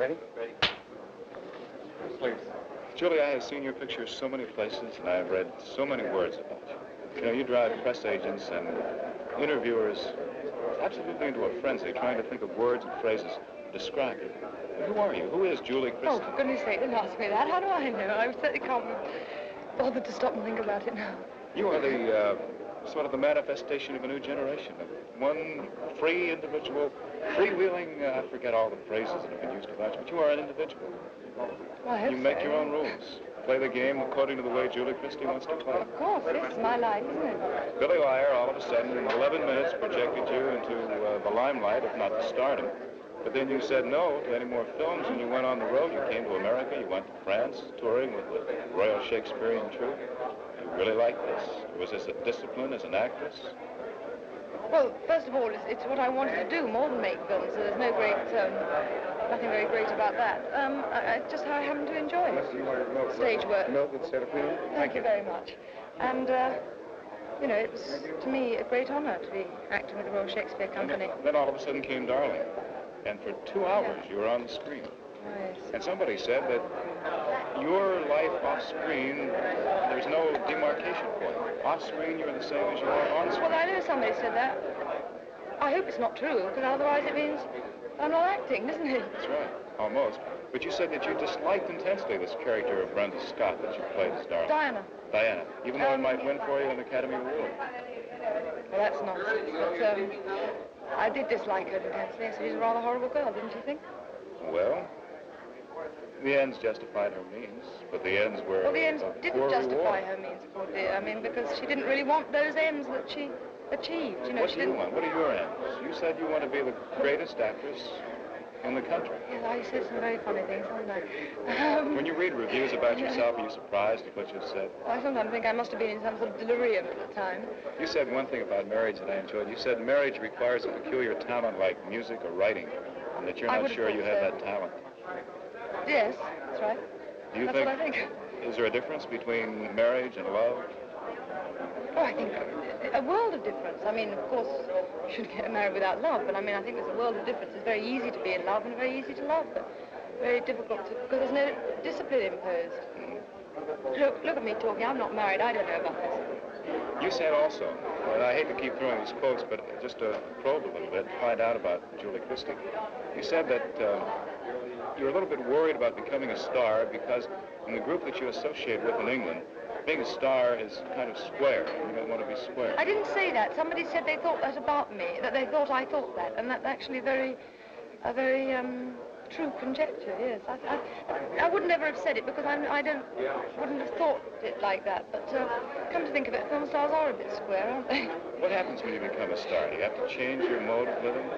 Ready? Ready. Please. Julie, I have seen your pictures so many places, and I have read so many words about you. You know, you drive press agents and interviewers absolutely into a frenzy, trying to think of words and phrases to describe you. Who are you? Who is Julie Christie? Oh, for goodness sake, don't ask me that. How do I know? I certainly can't be bothered to stop and think about it now. You are the, sort of the manifestation of a new generation, of one free individual, freewheeling, I forget all the phrases that have been used about you, but you are an individual. Well, I hope you make so. your own rules. Play the game according to the way Julie Christie wants to play. Of course, this is my life, isn't it? Billy Wire, all of a sudden, in 11 minutes, projected you into the limelight, if not to stardom. But then you said no to any more films, and you went on the road. You came to America, you went to France, touring with the Royal Shakespearean Troupe. You really liked this. Was this a discipline as an actress? Well, first of all, it's what I wanted to do, more than make films, so there's no great, nothing very great about that. Just how I happen to enjoy it. Stage work. Milk instead of cream? Thank you very much. And, you know, it was, to me, a great honor to be acting with the Royal Shakespeare Company. Then all of a sudden came Darling. And for 2 hours, you were on the screen. Yes. And somebody said that your life off screen, there's no demarcation point. Off screen, you're the same as you are on screen. Well, I know somebody said that. I hope it's not true, because otherwise it means I'm not acting, doesn't it? That's right, almost. But you said that you disliked intensely this character of Brenda Scott that you played as Darling. Diana, even though it might win for you an Academy Award. Well, that's nonsense. But I did dislike her intensely. She's a rather horrible girl, didn't you think? Well, the ends justified her means, but the ends were. Well, the ends didn't justify her means, poor dear. I mean, because she didn't really want those ends that she achieved. You know, what do you want? What are your ends? You said you want to be the greatest actress in the country. Yes, I said some very funny things, haven't I? When you read reviews about yourself, are you surprised at what you said? I sometimes think I must have been in some sort of delirium at the time. You said one thing about marriage that I enjoyed. You said marriage requires a peculiar talent like music or writing, and that you're not sure you have that talent. Yes, that's right. Do you That's what I think. Is there a difference between marriage and love? Oh, I think a world of difference. I mean, of course, you shouldn't get married without love, but I mean, I think there's a world of difference. It's very easy to be in love and very easy to love, but very difficult to, because there's no discipline imposed. Look at me talking. I'm not married. I don't know about this. You said also, and I hate to keep throwing these quotes, but just to probe a little bit, find out about Julie Christie. You said that you're a little bit worried about becoming a star because in the group that you associate with in England, being a star is kind of square. You don't want to be square. I didn't say that. Somebody said they thought that about me, that they thought I thought that, and that's actually a very true conjecture, yes. I would never have said it because wouldn't have thought it like that. But come to think of it, film stars are a bit square, aren't they? What happens when you become a star? Do you have to change your mode of living?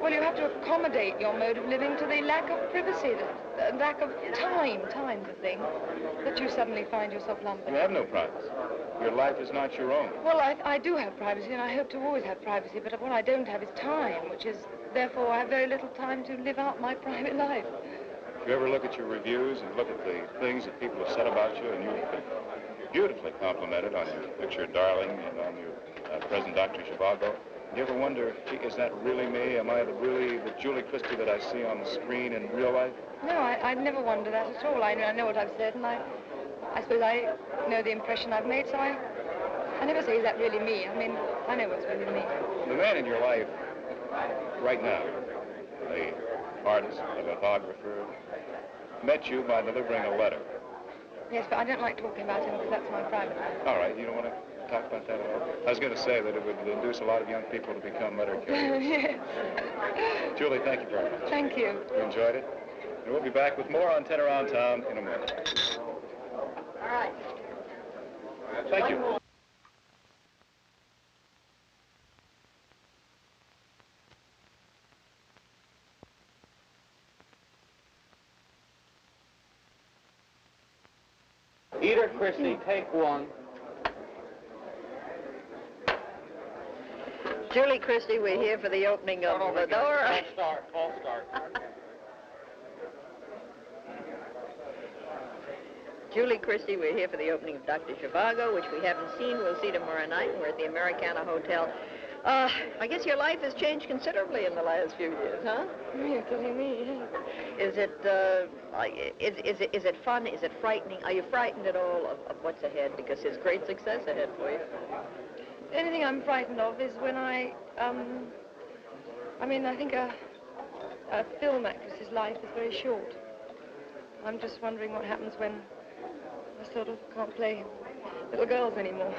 Well, you have to accommodate your mode of living to the lack of privacy, the lack of time's the thing, that you suddenly find yourself lumped. You have no privacy. Your life is not your own. Well, I do have privacy, and I hope to always have privacy, but what I don't have is time, which is, therefore, I have very little time to live out my private life. If you ever look at your reviews and look at the things that people have said about you, and you've been beautifully complimented on your picture, Darling, and on your present Dr. Zhivago, do you ever wonder, gee, is that really me? Am I really the Julie Christie that I see on the screen in real life? No, I never wonder that at all. I know what I've said, and I suppose I know the impression I've made, so I never say, is that really me? I mean, I know what's really me. The man in your life right now, the artist, the lithographer, met you by delivering a letter. Yes, but I don't like talking about him because that's my private life. All right, you don't want to talk about that at all? I was going to say that it would induce a lot of young people to become letter carriers. Yes. Julie, thank you very much. Thank you. You enjoyed it? And we'll be back with more on 10 Around Town in a minute. All right. Thank you. Peter, Christie, take one. Julie Christie, we're here for the opening of the door. False start. Julie Christie, we're here for the opening of Dr. Zhivago, which we haven't seen. We'll see tomorrow night. We're at the Americana Hotel. I guess your life has changed considerably in the last few years, huh? You're telling me, yes. Is it fun? Is it frightening? Are you frightened at all of what's ahead? Because there's great success ahead for you. The only thing I'm frightened of is when I think a film actress's life is very short. I'm just wondering what happens when I sort of can't play little girls anymore.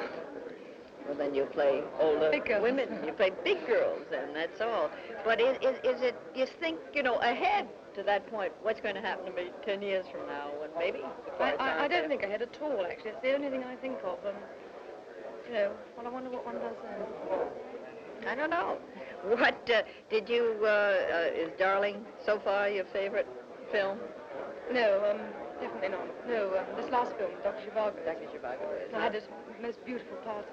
Well, then you play older Big girls. women. You play big girls, and that's all. But is it, you think, ahead to that point, what's going to happen to me 10 years from now, when maybe the cards I aren't don't there? think ahead at all, actually. It's the only thing I think of. Well, I wonder what one does then. I don't know. What, is Darling so far your favorite film? No, definitely not. No, this last film, Dr. Zhivago. Dr. Zhivago is. I had this most beautiful party.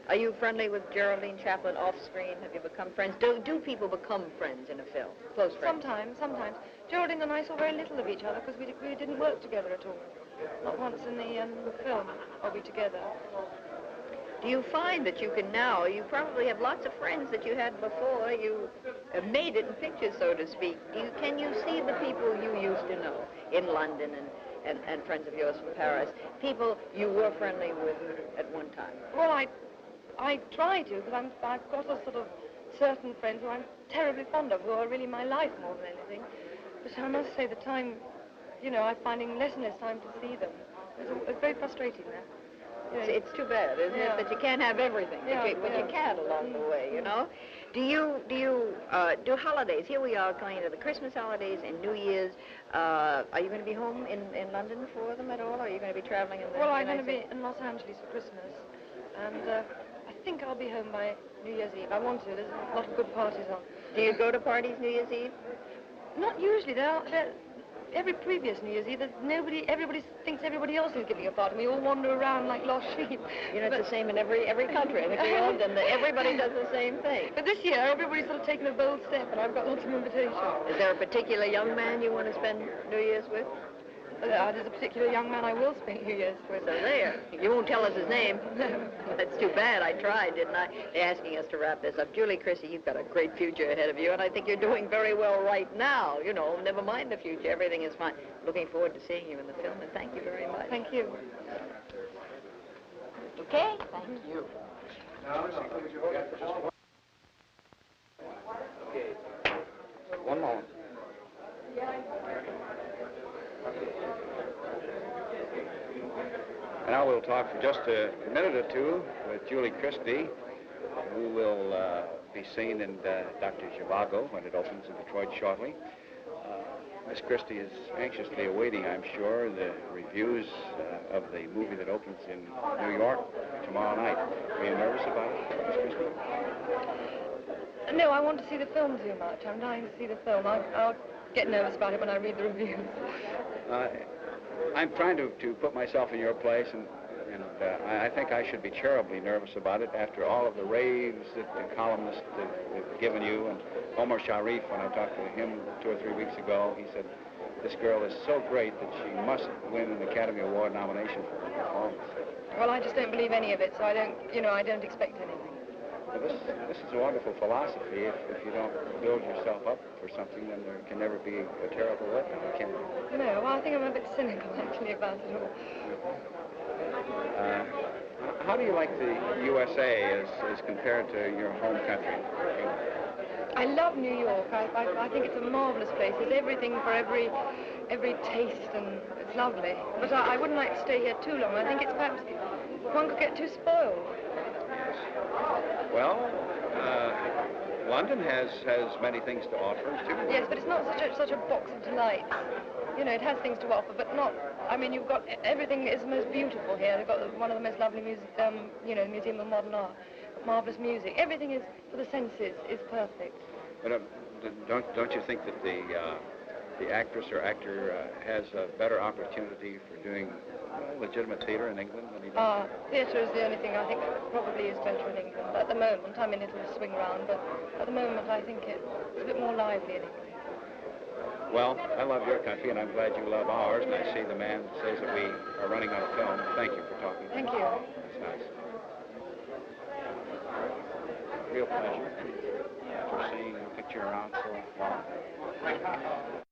Are you friendly with Geraldine Chaplin off screen? Have you become friends? Do people become friends in a film? Close friends? Sometimes. Geraldine and I saw very little of each other because we didn't work together at all. Not once in the film are we together. Do you find that you can now, you probably have lots of friends that you had before, you have made it in pictures, so to speak. Can you see the people you used to know in London and friends of yours from Paris, people you were friendly with at one time? Well, I try to, because I've got a sort of certain friends who I'm terribly fond of, who are really my life more than anything. But I must say the time, I'm finding less and less time to see them. It's very frustrating there. It's too bad, isn't it? That you can't have everything, but you can along the way, Do you do holidays? Here we are going to the Christmas holidays and New Year's. Are you going to be home in London for them at all, or are you going to be traveling in the Well, I'm going to be in Los Angeles for Christmas, and I think I'll be home by New Year's Eve. I want to. There's a lot of good parties on. Do you go to parties New Year's Eve? Not usually. Every previous New Year's Eve, everybody thinks everybody else is giving a party. We all wander around like lost sheep. It's the same in every country. I think in London, everybody does the same thing. But this year, everybody's sort of taken a bold step, and I've got lots of invitations. Is there a particular young man you want to spend New Year's with? There's a particular young man I will spend New Year's with. So there. You won't tell us his name. No. That's too bad. I tried, didn't I? They're asking us to wrap this up. Julie Christie, you've got a great future ahead of you, and I think you're doing very well right now. Never mind the future. Everything is fine. Looking forward to seeing you in the film, and thank you very much. Thank you. Okay? Thank you. Okay. One moment. And now we'll talk for just a minute or two with Julie Christie, who will be seen in Dr. Zhivago when it opens in Detroit shortly. Miss Christie is anxiously awaiting, I'm sure, the reviews of the movie that opens in New York tomorrow night. Are you nervous about it, Miss Christie? No, I want to see the film too much. I'm dying to see the film. I'll get nervous about it when I read the reviews. I'm trying to put myself in your place, and I think I should be terribly nervous about it after all of the raves that the columnists have given you. And Omar Sharif, when I talked to him 2 or 3 weeks ago, he said, this girl is so great that she must win an Academy Award nomination for her performance. Well, I just don't believe any of it, so I don't expect anything. Well, this is a wonderful philosophy. If you don't build yourself up for something, then there can never be a terrible letdown, can there? No, well, I think I'm a bit cynical, actually, about it all. How do you like the USA as compared to your home country? I love New York. I think it's a marvelous place. There's everything for every taste, and it's lovely. But I wouldn't like to stay here too long. I think it's perhaps one could get too spoiled. Well, London has many things to offer, too. Yes, but it's not such a box of delights. It has things to offer, but not... I mean, you've got... Everything is most beautiful here. You've got one of the most lovely music, Museum of Modern Art. Marvelous music. Everything is, for the senses, is perfect. But don't you think that the actress or actor has a better opportunity for doing legitimate theater in England than he does? Theatre is the only thing I think probably is better in England. At the moment, I mean, it'll swing around, but at the moment I think it's a bit more lively in England. Well, I love your country, and I'm glad you love ours, and I see the man says that we are running out of film. Thank you for talking. Thank you. It's nice. real pleasure for seeing the picture around so long.